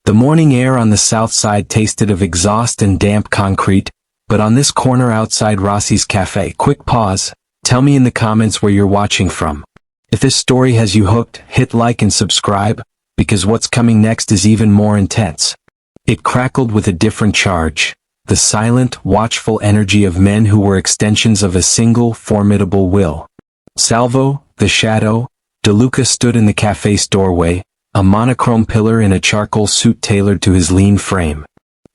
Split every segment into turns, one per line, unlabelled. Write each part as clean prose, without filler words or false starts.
The morning air on the south side tasted of exhaust and damp concrete, but on this corner outside Rossi's cafe, quick pause, tell me in the comments where you're watching from. If this story has you hooked, hit like and subscribe, because what's coming next is even more intense. It crackled with a different charge, the silent, watchful energy of men who were extensions of a single, formidable will. Salvo, the shadow, DeLuca stood in the cafe's doorway, a monochrome pillar in a charcoal suit tailored to his lean frame.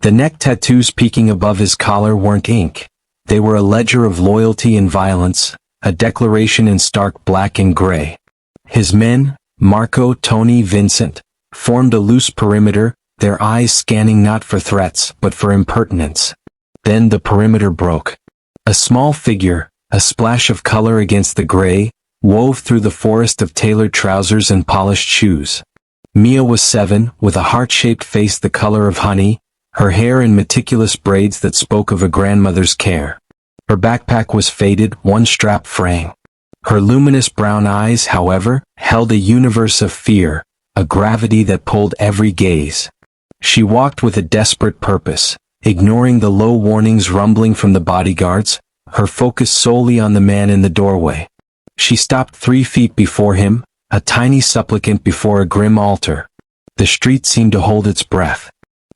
The neck tattoos peeking above his collar weren't ink. They were a ledger of loyalty and violence, a declaration in stark black and gray. His men, Marco, Tony, Vincent, formed a loose perimeter, their eyes scanning not for threats, but for impertinence. Then the perimeter broke. A small figure, a splash of color against the gray, wove through the forest of tailored trousers and polished shoes. Mia was 7, with a heart-shaped face the color of honey, her hair in meticulous braids that spoke of a grandmother's care. Her backpack was faded, one strap fraying. Her luminous brown eyes, however, held a universe of fear, a gravity that pulled every gaze. She walked with a desperate purpose, ignoring the low warnings rumbling from the bodyguards, her focus solely on the man in the doorway. She stopped 3 feet before him, a tiny supplicant before a grim altar. The street seemed to hold its breath.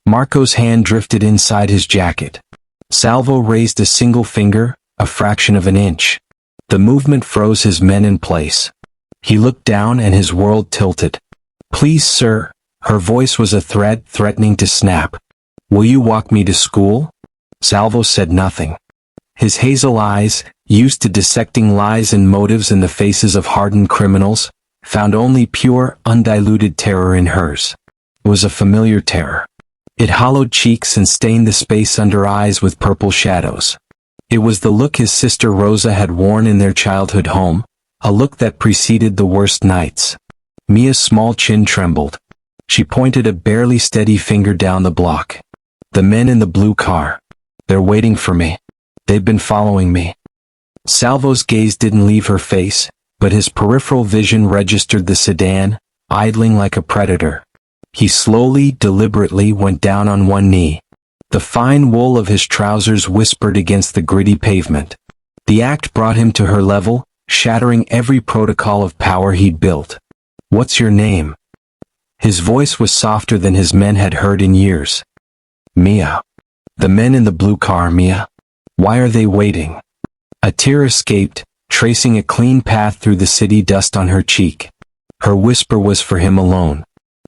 Marco's hand drifted inside his jacket. Salvo raised a single finger, a fraction of an inch. The movement froze his men in place. He looked down and his world tilted. "Please, sir." Her voice was a thread threatening to snap. "Will you walk me to school?" Salvo said nothing. His hazel eyes, used to dissecting lies and motives in the faces of hardened criminals, found only pure, undiluted terror in hers. It was a familiar terror. It hollowed cheeks and stained the space under eyes with purple shadows. It was the look his sister Rosa had worn in their childhood home, a look that preceded the worst nights. Mia's small chin trembled. She pointed a barely steady finger down the block. "The men in the blue car. They're waiting for me. They've been following me." Salvo's gaze didn't leave her face, but his peripheral vision registered the sedan, idling like a predator. He slowly, deliberately went down on one knee. The fine wool of his trousers whispered against the gritty pavement. The act brought him to her level, shattering every protocol of power he'd built. "What's your name?" His voice was softer than his men had heard in years. "Mia." "The men in the blue car, Mia. Why are they waiting?" A tear escaped, tracing a clean path through the city dust on her cheek. Her whisper was for him alone.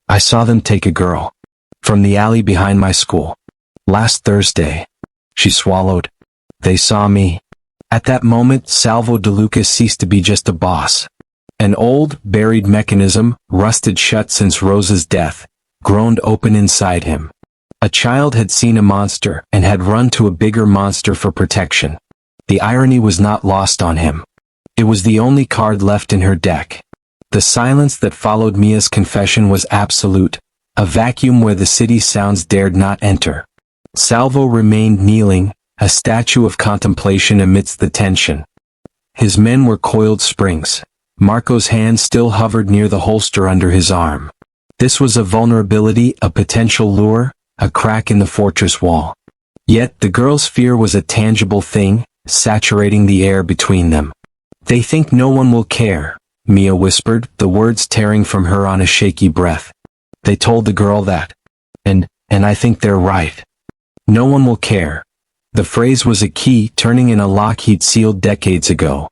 "I saw them take a girl. From the alley behind my school. Last Thursday." She swallowed. "They saw me." At that moment, Salvo DeLuca ceased to be just a boss. An old, buried mechanism, rusted shut since Rosa's death, groaned open inside him. A child had seen a monster and had run to a bigger monster for protection. The irony was not lost on him. It was the only card left in her deck. The silence that followed Mia's confession was absolute, a vacuum where the city's sounds dared not enter. Salvo remained kneeling, a statue of contemplation amidst the tension. His men were coiled springs. Marco's hand still hovered near the holster under his arm. This was a vulnerability, a potential lure, a crack in the fortress wall. Yet the girl's fear was a tangible thing, saturating the air between them. "They think no one will care," Mia whispered, the words tearing from her on a shaky breath. "They told the girl that. And I think they're right. No one will care." The phrase was a key turning in a lock he'd sealed decades ago.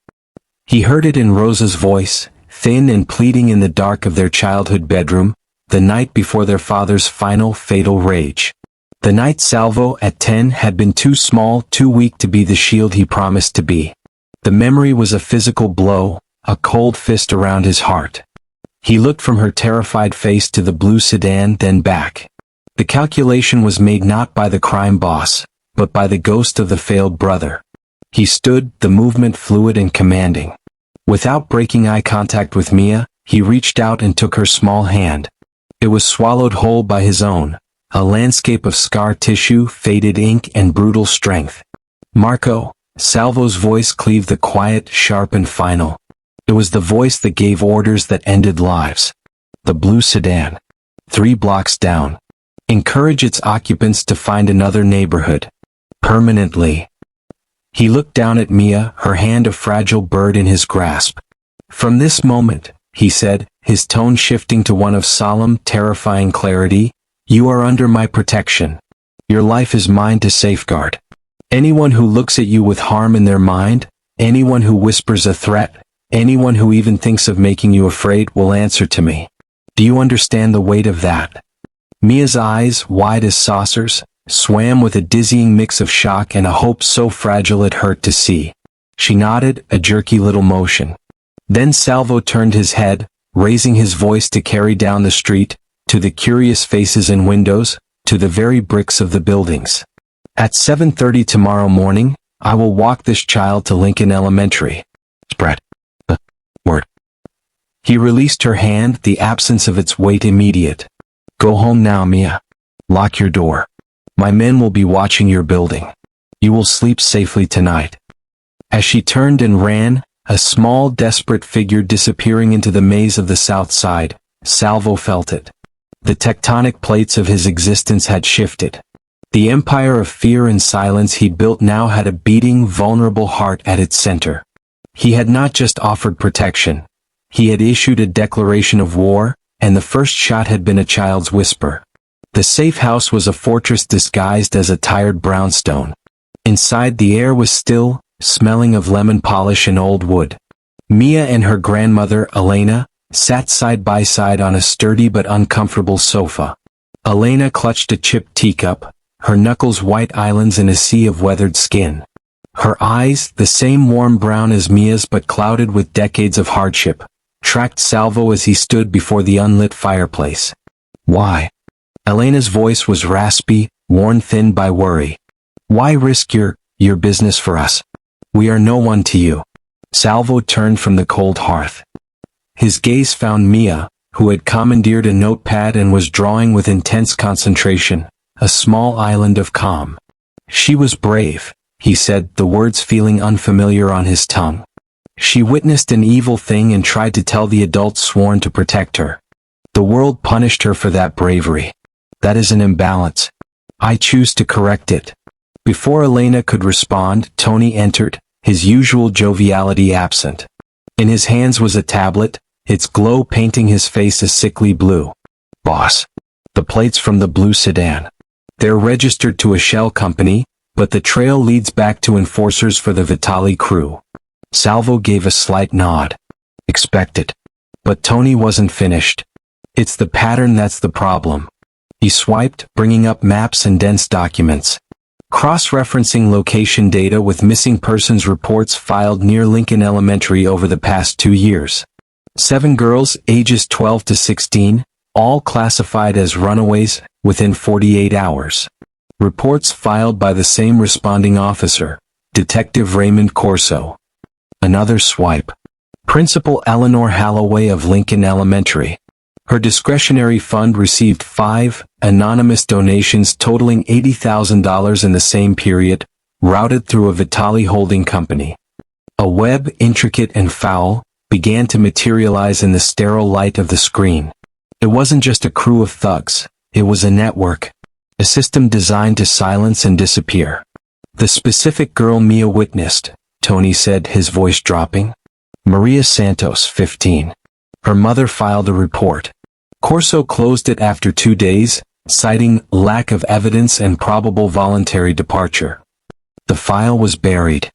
He heard it in Rosa's voice, thin and pleading in the dark of their childhood bedroom, the night before their father's final, fatal rage. The night Salvo, at 10, had been too small, too weak to be the shield he promised to be. The memory was a physical blow, a cold fist around his heart. He looked from her terrified face to the blue sedan, then back. The calculation was made not by the crime boss, but by the ghost of the failed brother. He stood, the movement fluid and commanding. Without breaking eye contact with Mia, he reached out and took her small hand. It was swallowed whole by his own, a landscape of scar tissue, faded ink, and brutal strength. "Marco," Salvo's voice cleaved the quiet, sharp and final. It was the voice that gave orders that ended lives. The blue sedan. 3 blocks down. Encourage its occupants to find another neighborhood. Permanently. He looked down at Mia, her hand a fragile bird in his grasp. From this moment, he said, his tone shifting to one of solemn, terrifying clarity, you are under my protection. Your life is mine to safeguard. Anyone who looks at you with harm in their mind, anyone who whispers a threat, anyone who even thinks of making you afraid will answer to me. Do you understand the weight of that? Mia's eyes, wide as saucers, swam with a dizzying mix of shock and a hope so fragile it hurt to see. She nodded, a jerky little motion. Then Salvo turned his head, raising his voice to carry down the street, to the curious faces in windows, to the very bricks of the buildings. At 7:30 tomorrow morning, I will walk this child to Lincoln Elementary. Spread the word. He released her hand, the absence of its weight immediate. Go home now, Mia. Lock your door. My men will be watching your building. You will sleep safely tonight. As she turned and ran, a small, desperate figure disappearing into the maze of the south side, Salvo felt it. The tectonic plates of his existence had shifted. The empire of fear and silence he built now had a beating, vulnerable heart at its center. He had not just offered protection. He had issued a declaration of war, and the first shot had been a child's whisper. The safe house was a fortress disguised as a tired brownstone. Inside, the air was still, smelling of lemon polish and old wood. Mia and her grandmother, Elena, sat side by side on a sturdy but uncomfortable sofa. Elena clutched a chipped teacup, her knuckles white islands in a sea of weathered skin. Her eyes, the same warm brown as Mia's but clouded with decades of hardship, tracked Salvo as he stood before the unlit fireplace. Why? Elena's voice was raspy, worn thin by worry. Why risk your business for us? We are no one to you. Salvo turned from the cold hearth. His gaze found Mia, who had commandeered a notepad and was drawing with intense concentration, a small island of calm. She was brave, he said, the words feeling unfamiliar on his tongue. She witnessed an evil thing and tried to tell the adults sworn to protect her. The world punished her for that bravery. That is an imbalance. I choose to correct it. Before Elena could respond, Tony entered, his usual joviality absent. In his hands was a tablet, its glow painting his face a sickly blue. Boss. The plates from the blue sedan. They're registered to a shell company, but the trail leads back to enforcers for the Vitali crew. Salvo gave a slight nod. Expected. But Tony wasn't finished. It's the pattern that's the problem. He swiped, bringing up maps and dense documents. Cross-referencing location data with missing persons reports filed near Lincoln Elementary over the past 2 years. 7 girls, ages 12 to 16, all classified as runaways, within 48 hours. Reports filed by the same responding officer, Detective Raymond Corso. Another swipe. Principal Eleanor Halloway of Lincoln Elementary. Her discretionary fund received 5 anonymous donations totaling $80,000 in the same period, routed through a Vitali holding company. A web, intricate and foul, began to materialize in the sterile light of the screen. It wasn't just a crew of thugs, it was a network. A system designed to silence and disappear. The specific girl Mia witnessed, Tony said, his voice dropping. Maria Santos, 15. Her mother filed a report. Corso closed it after 2 days, citing lack of evidence and probable voluntary departure. The file was buried.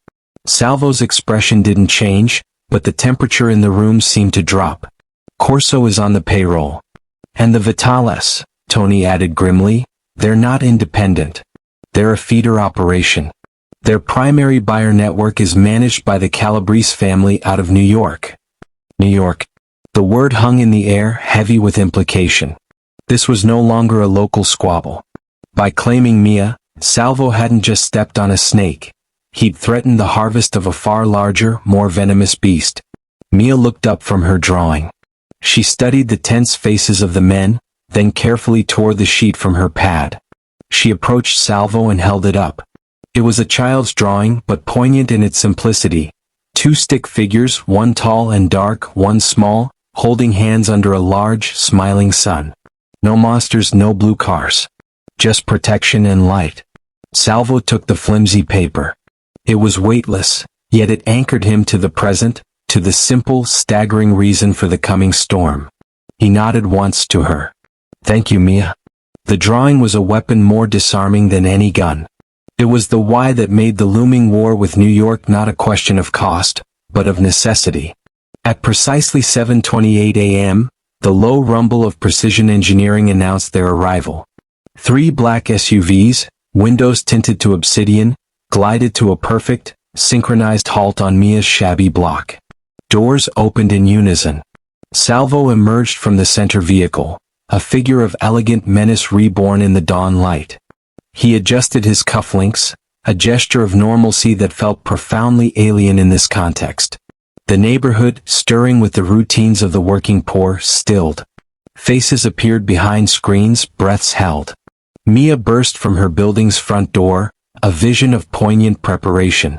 Salvo's expression didn't change, but the temperature in the room seemed to drop. Corso is on the payroll. And the Vitales, Tony added grimly, they're not independent. They're a feeder operation. Their primary buyer network is managed by the Calabrese family out of New York. New York. The word hung in the air, heavy with implication. This was no longer a local squabble. By claiming Mia, Salvo hadn't just stepped on a snake. He'd threatened the harvest of a far larger, more venomous beast. Mia looked up from her drawing. She studied the tense faces of the men, then carefully tore the sheet from her pad. She approached Salvo and held it up. It was a child's drawing, but poignant in its simplicity. 2 stick figures, one tall and dark, one small, holding hands under a large, smiling sun. No monsters, no blue cars. just protection and light. Salvo took the flimsy paper. It was weightless, yet it anchored him to the present, to the simple, staggering reason for the coming storm. He nodded once to her. "Thank you, Mia." The drawing was a weapon more disarming than any gun. It was the why that made the looming war with New York not a question of cost, but of necessity. At precisely 7:28 a.m., the low rumble of Precision Engineering announced their arrival. 3 black SUVs, windows tinted to obsidian, glided to a perfect, synchronized halt on Mia's shabby block. Doors opened in unison. Salvo emerged from the center vehicle, a figure of elegant menace reborn in the dawn light. He adjusted his cufflinks, a gesture of normalcy that felt profoundly alien in this context. The neighborhood, stirring with the routines of the working poor, stilled. Faces appeared behind screens, breaths held. Mia burst from her building's front door, a vision of poignant preparation.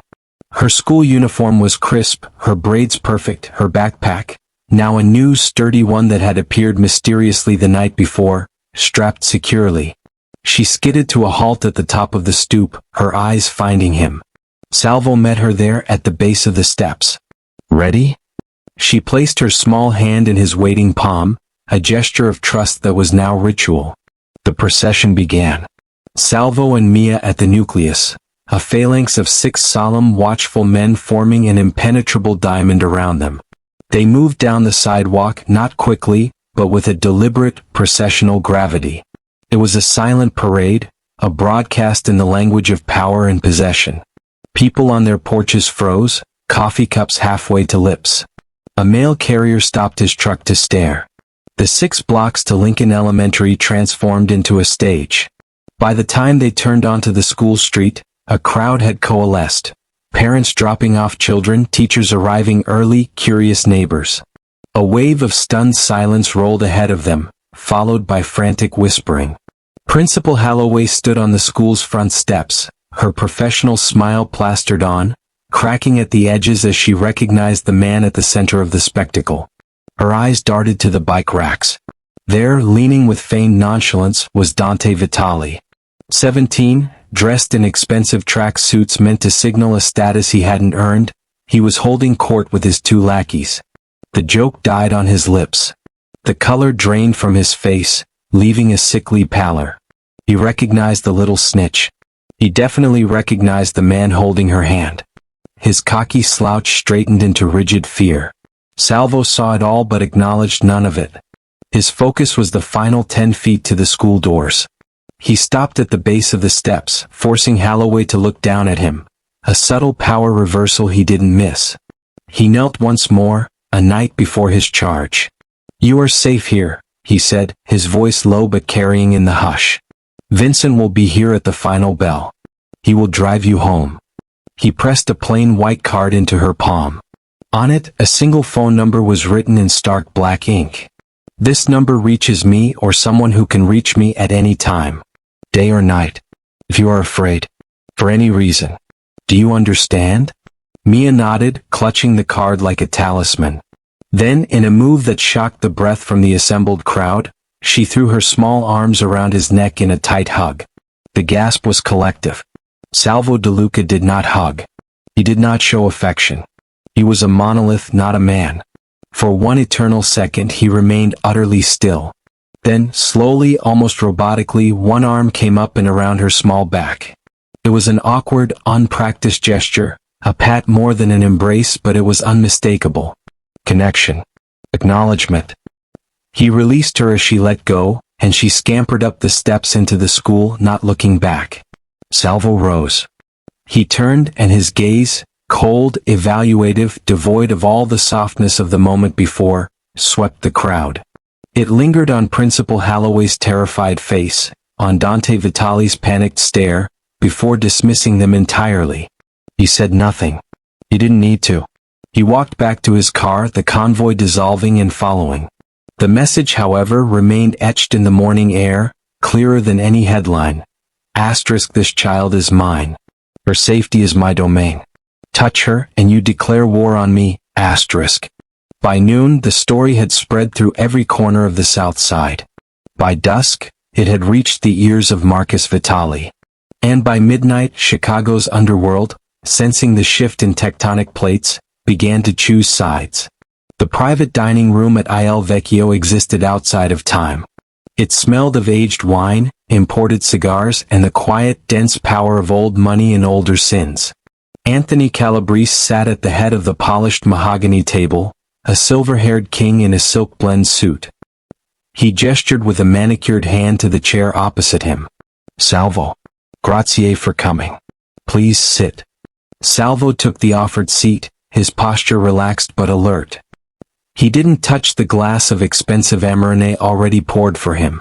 Her school uniform was crisp, her braids perfect, her backpack, now a new sturdy one that had appeared mysteriously the night before, strapped securely. She skidded to a halt at the top of the stoop, her eyes finding him. Salvo met her there at the base of the steps. "Ready?" She placed her small hand in his waiting palm, a gesture of trust that was now ritual. The procession began. Salvo and Mia at the nucleus, a phalanx of 6 solemn, watchful men forming an impenetrable diamond around them. They moved down the sidewalk, not quickly, but with a deliberate, processional gravity. It was a silent parade, a broadcast in the language of power and possession. People on their porches froze, coffee cups halfway to lips. A mail carrier stopped his truck to stare. The 6 blocks to Lincoln Elementary transformed into a stage. By the time they turned onto the school street, a crowd had coalesced. Parents dropping off children, teachers arriving early, curious neighbors. A wave of stunned silence rolled ahead of them, followed by frantic whispering. Principal Holloway stood on the school's front steps, her professional smile plastered on, cracking at the edges as she recognized the man at the center of the spectacle. Her eyes darted to the bike racks. There, leaning with feigned nonchalance, was Dante Vitale. 17, dressed in expensive track suits meant to signal a status he hadn't earned, he was holding court with his 2 lackeys. The joke died on his lips. The color drained from his face, leaving a sickly pallor. He recognized the little snitch. He definitely recognized the man holding her hand. His cocky slouch straightened into rigid fear. Salvo saw it all but acknowledged none of it. His focus was the final 10 feet to the school doors. He stopped at the base of the steps, forcing Holloway to look down at him, a subtle power reversal he didn't miss. He knelt once more, a night before his charge. "You are safe here," he said, his voice low but carrying in the hush. "Vincent will be here at the final bell. He will drive you home." He pressed a plain white card into her palm. On it, a single phone number was written in stark black ink. "This number reaches me or someone who can reach me at any time. Day or night. If you are afraid. For any reason. Do you understand?" Mia nodded, clutching the card like a talisman. Then, in a move that shocked the breath from the assembled crowd, she threw her small arms around his neck in a tight hug. The gasp was collective. Salvo De Luca did not hug. He did not show affection. He was a monolith, not a man. For one eternal second he remained utterly still. Then, slowly, almost robotically, one arm came up and around her small back. It was an awkward, unpracticed gesture, a pat more than an embrace, but it was unmistakable. Connection. Acknowledgement. He released her as she let go, and she scampered up the steps into the school, not looking back. Salvo rose. He turned, and his gaze, cold, evaluative, devoid of all the softness of the moment before, swept the crowd. It lingered on Principal Holloway's terrified face, on Dante Vitale's panicked stare, before dismissing them entirely. He said nothing. He didn't need to. He walked back to his car, the convoy dissolving and following. The message, however, remained etched in the morning air, clearer than any headline. Asterisk, this child is mine. Her safety is my domain. Touch her, and you declare war on me, asterisk. By noon, the story had spread through every corner of the South Side. By dusk, It had reached the ears of Marcus Vitali. And by midnight, Chicago's underworld, sensing the shift in tectonic plates, began to choose sides. The private dining room at Il Vecchio existed outside of time. It smelled of aged wine, imported cigars, and the quiet, dense power of old money and older sins. Anthony Calabrese sat at the head of the polished mahogany table, a silver-haired king in a silk-blend suit. He gestured with a manicured hand to the chair opposite him. "Salvo. Grazie for coming. Please sit." Salvo took the offered seat, his posture relaxed but alert. He didn't touch the glass of expensive Amarone already poured for him.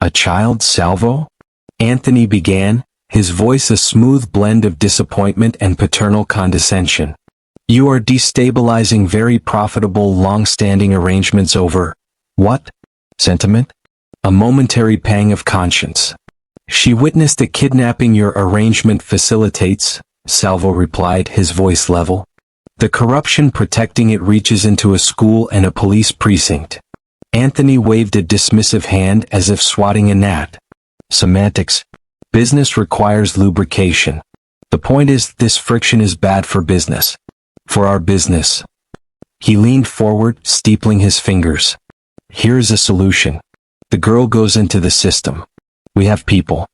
"A child, Salvo?" Anthony began, his voice a smooth blend of disappointment and paternal condescension. "You are destabilizing very profitable long-standing arrangements over, what? Sentiment?" A momentary pang of conscience. "She witnessed a kidnapping your arrangement facilitates," Salvo replied, his voice level. "The corruption protecting it reaches into a school and a police precinct." Anthony waved a dismissive hand as if swatting a gnat. "Semantics. Business requires lubrication. The point is, this friction is bad for business. For our business." He leaned forward, steepling his fingers. "Here's a solution. The girl goes into the system. We have people.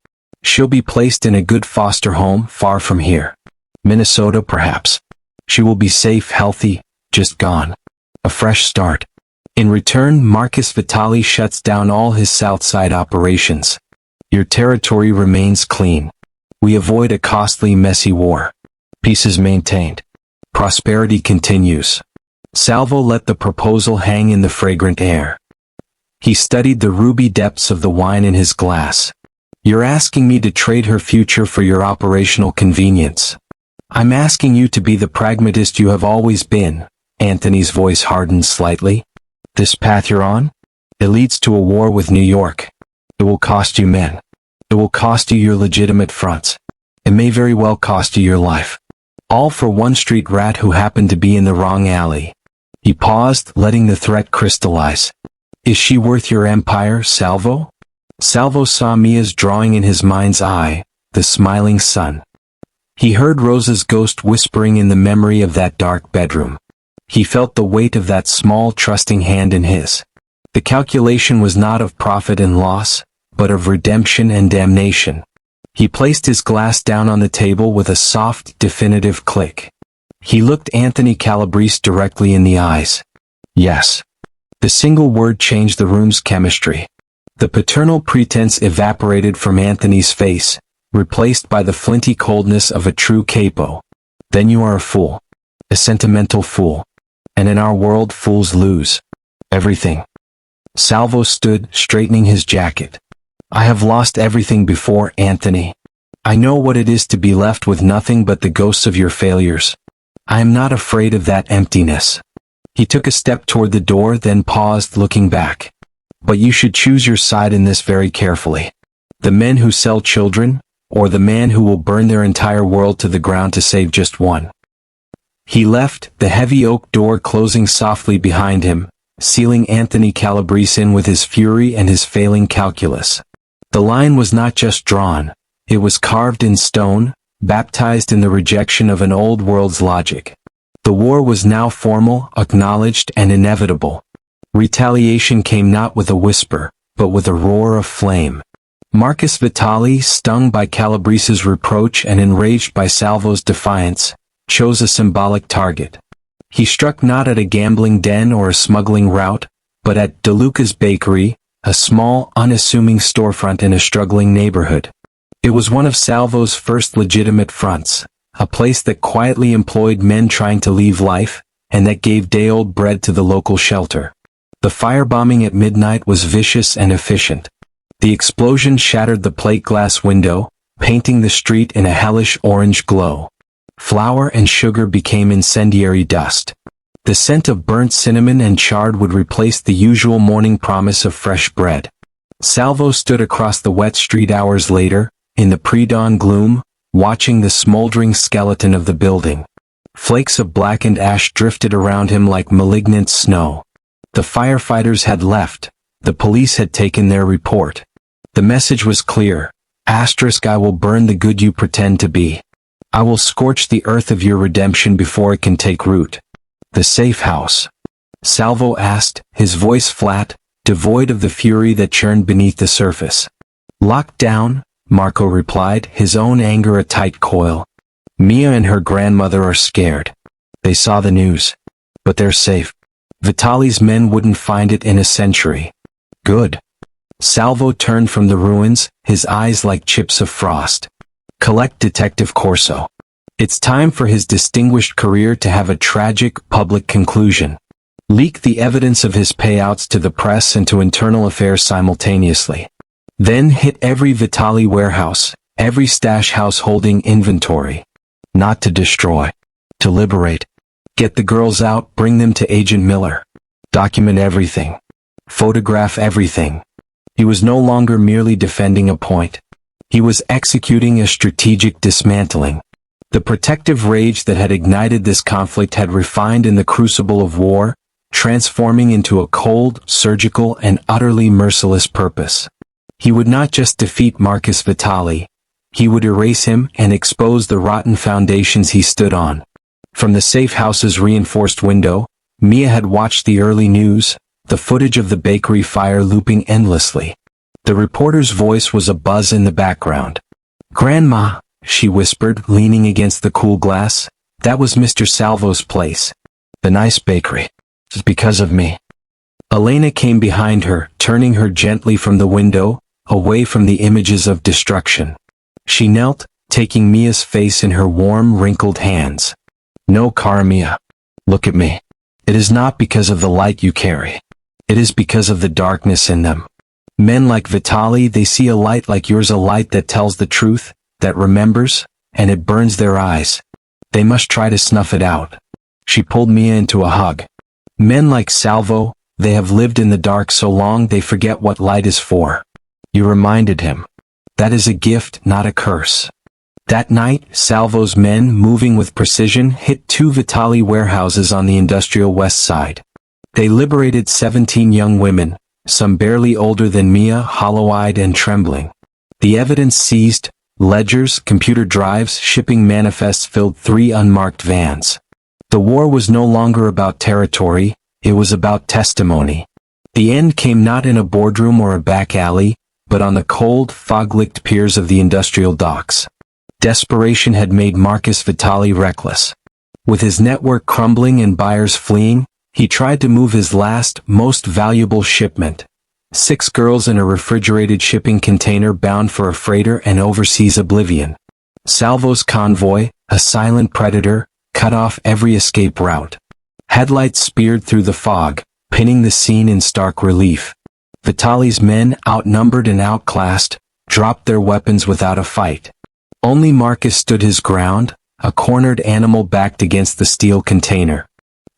She'll be placed in a good foster home far from here. Minnesota, perhaps. She will be safe, healthy, just gone. A fresh start. In return, Marcus Vitali shuts down all his Southside operations. Your territory remains clean. We avoid a costly, messy war. Peace is maintained. Prosperity continues." Salvo let the proposal hang in the fragrant air. He studied the ruby depths of the wine in his glass. "You're asking me to trade her future for your operational convenience. I'm asking you to be the pragmatist you have always been." Anthony's voice hardened slightly. "This path you're on? It leads to a war with New York. It will cost you men. It will cost you your legitimate fronts. It may very well cost you your life. All for one street rat who happened to be in the wrong alley." He paused, letting the threat crystallize. "Is she worth your empire, Salvo?" Salvo saw Mia's drawing in his mind's eye, the smiling sun. He heard Rosa's ghost whispering in the memory of that dark bedroom. He felt the weight of that small, trusting hand in his. The calculation was not of profit and loss, but of redemption and damnation. He placed his glass down on the table with a soft, definitive click. He looked Anthony Calabrese directly in the eyes. "Yes." The single word changed the room's chemistry. The paternal pretense evaporated from Anthony's face, replaced by the flinty coldness of a true capo. "Then you are a fool. A sentimental fool. And in our world, fools lose everything." Salvo stood, straightening his jacket. "I have lost everything before, Anthony. I know what it is to be left with nothing but the ghosts of your failures. I am not afraid of that emptiness." He took a step toward the door, then paused, looking back. "But you should choose your side in this very carefully. The men who sell children, or the man who will burn their entire world to the ground to save just one." He left, the heavy oak door closing softly behind him, sealing Anthony Calabrese in with his fury and his failing calculus. The line was not just drawn, it was carved in stone, baptized in the rejection of an old world's logic. The war was now formal, acknowledged, and inevitable. Retaliation came not with a whisper, but with a roar of flame. Marcus Vitali, stung by Calabrese's reproach and enraged by Salvo's defiance, chose a symbolic target. He struck not at a gambling den or a smuggling route, but at DeLuca's Bakery, a small, unassuming storefront in a struggling neighborhood. It was one of Salvo's first legitimate fronts, a place that quietly employed men trying to leave life, and that gave day-old bread to the local shelter. The firebombing at midnight was vicious and efficient. The explosion shattered the plate glass window, painting the street in a hellish orange glow. Flour and sugar became incendiary dust. The scent of burnt cinnamon and chard would replace the usual morning promise of fresh bread. Salvo stood across the wet street hours later, in the pre-dawn gloom, watching the smoldering skeleton of the building. Flakes of blackened ash drifted around him like malignant snow. The firefighters had left. The police had taken their report. The message was clear. Asterisk, I will burn the good you pretend to be. I will scorch the earth of your redemption before it can take root. The safe house? Salvo asked, his voice flat, devoid of the fury that churned beneath the surface. Locked down, Marco replied, his own anger a tight coil. Mia and her grandmother are scared. They saw the news. But they're safe. Vitali's men wouldn't find it in a century. Good. Salvo turned from the ruins, his eyes like chips of frost. Collect Detective Corso. It's time for his distinguished career to have a tragic, public conclusion. Leak the evidence of his payouts to the press and to internal affairs simultaneously. Then hit every Vitali warehouse, every stash house holding inventory. Not to destroy. To liberate. Get the girls out, bring them to Agent Miller. Document everything. Photograph everything. He was no longer merely defending a point. He was executing a strategic dismantling. The protective rage that had ignited this conflict had refined in the crucible of war, transforming into a cold, surgical, and utterly merciless purpose. He would not just defeat Marcus Vitali. He would erase him and expose the rotten foundations he stood on. From the safe house's reinforced window, Mia had watched the early news, the footage of the bakery fire looping endlessly. The reporter's voice was a buzz in the background. "Grandma," she whispered, leaning against the cool glass, "that was Mr. Salvo's place. The nice bakery. It's because of me." Elena came behind her, turning her gently from the window, away from the images of destruction. She knelt, taking Mia's face in her warm, wrinkled hands. "No, cara Mia. Look at me. It is not because of the light you carry. It is because of the darkness in them. Men like Vitali, they see a light like yours, a light that tells the truth, that remembers, and it burns their eyes. They must try to snuff it out." She pulled Mia into a hug. "Men like Salvo, they have lived in the dark so long they forget what light is for." You reminded him. That is a gift, not a curse. That night, Salvo's men, moving with precision, hit 2 Vitali warehouses on the industrial west side. They liberated 17 young women, some barely older than Mia, hollow-eyed and trembling. The evidence seized, ledgers, computer drives, shipping manifests filled 3 unmarked vans. The war was no longer about territory, it was about testimony. The end came not in a boardroom or a back alley, but on the cold, fog-licked piers of the industrial docks. Desperation had made Marcus Vitali reckless. With his network crumbling and buyers fleeing, he tried to move his last, most valuable shipment. 6 girls in a refrigerated shipping container bound for a freighter and overseas oblivion. Salvo's convoy, a silent predator, cut off every escape route. Headlights speared through the fog, pinning the scene in stark relief. Vitali's men, outnumbered and outclassed, dropped their weapons without a fight. Only Marcus stood his ground, a cornered animal backed against the steel container.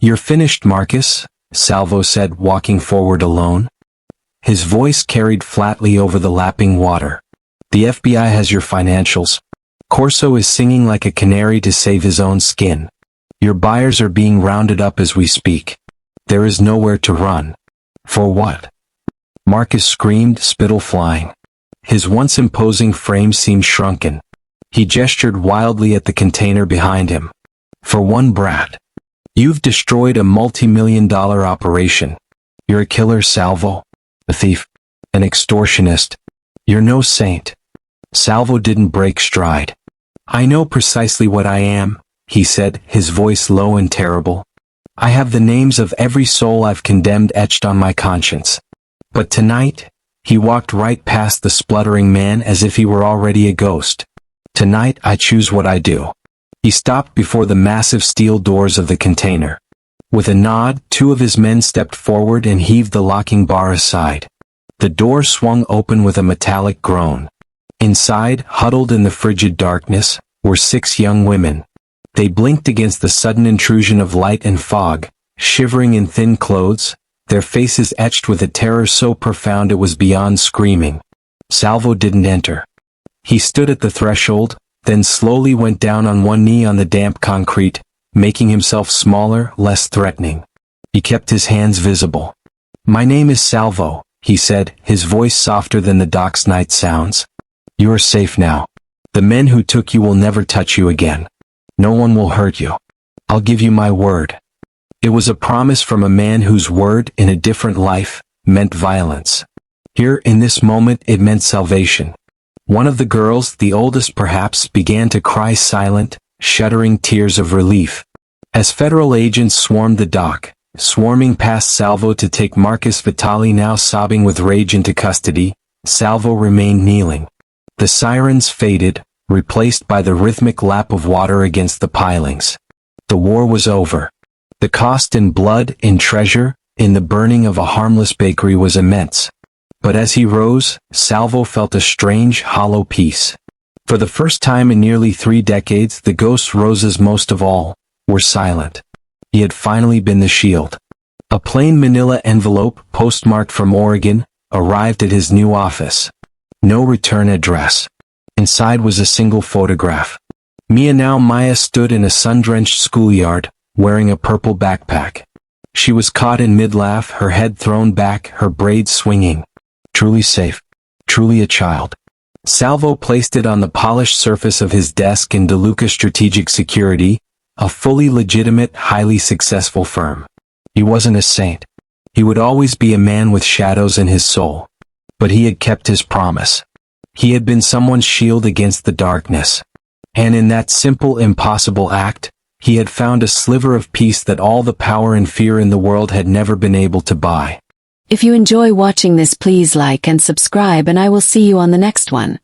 "You're finished, Marcus," Salvo said, walking forward alone. His voice carried flatly over the lapping water. "The FBI has your financials. Corso is singing like a canary to save his own skin. Your buyers are being rounded up as we speak. There is nowhere to run." "For what?" Marcus screamed, spittle flying. His once imposing frame seemed shrunken. He gestured wildly at the container behind him. "For one brat. You've destroyed a multi-million-dollar operation. You're a killer, Salvo. A thief. An extortionist. You're no saint." Salvo didn't break stride. "I know precisely what I am," he said, his voice low and terrible. "I have the names of every soul I've condemned etched on my conscience. But tonight," he walked right past the spluttering man as if he were already a ghost. "Tonight I choose what I do." He stopped before the massive steel doors of the container. With a nod, 2 of his men stepped forward and heaved the locking bar aside. The door swung open with a metallic groan. Inside, huddled in the frigid darkness, were 6 young women. They blinked against the sudden intrusion of light and fog, shivering in thin clothes, their faces etched with a terror so profound it was beyond screaming. Salvo didn't enter. He stood at the threshold, then slowly went down on one knee on the damp concrete, making himself smaller, less threatening. He kept his hands visible. "My name is Salvo," he said, his voice softer than the dock's night sounds. You are safe now. The men who took you will never touch you again. No one will hurt you. I'll give you my word. It was a promise from a man whose word, in a different life, meant violence. Here, in this moment, it meant salvation. One of the girls, the oldest perhaps, began to cry silent, shuddering tears of relief. As federal agents swarmed the dock, swarming past Salvo to take Marcus Vitali, now sobbing with rage, into custody, Salvo remained kneeling. The sirens faded, replaced by the rhythmic lap of water against the pilings. The war was over. The cost in blood, in treasure, in the burning of a harmless bakery was immense. But as he rose, Salvo felt a strange, hollow peace. For the first time in nearly 3 decades, the ghosts, Roses most of all, were silent. He had finally been the shield. A plain manila envelope, postmarked from Oregon, arrived at his new office. No return address. Inside was a single photograph. Maya stood in a sun-drenched schoolyard, wearing a purple backpack. She was caught in mid-laugh, her head thrown back, her braids swinging. Truly safe. Truly a child. Salvo placed it on the polished surface of his desk in DeLuca Strategic Security, a fully legitimate, highly successful firm. He wasn't a saint. He would always be a man with shadows in his soul. But he had kept his promise. He had been someone's shield against the darkness. And in that simple, impossible act, he had found a sliver of peace that all the power and fear in the world had never been able to buy.
If you enjoy watching this, please like and subscribe, and I will see you on the next one.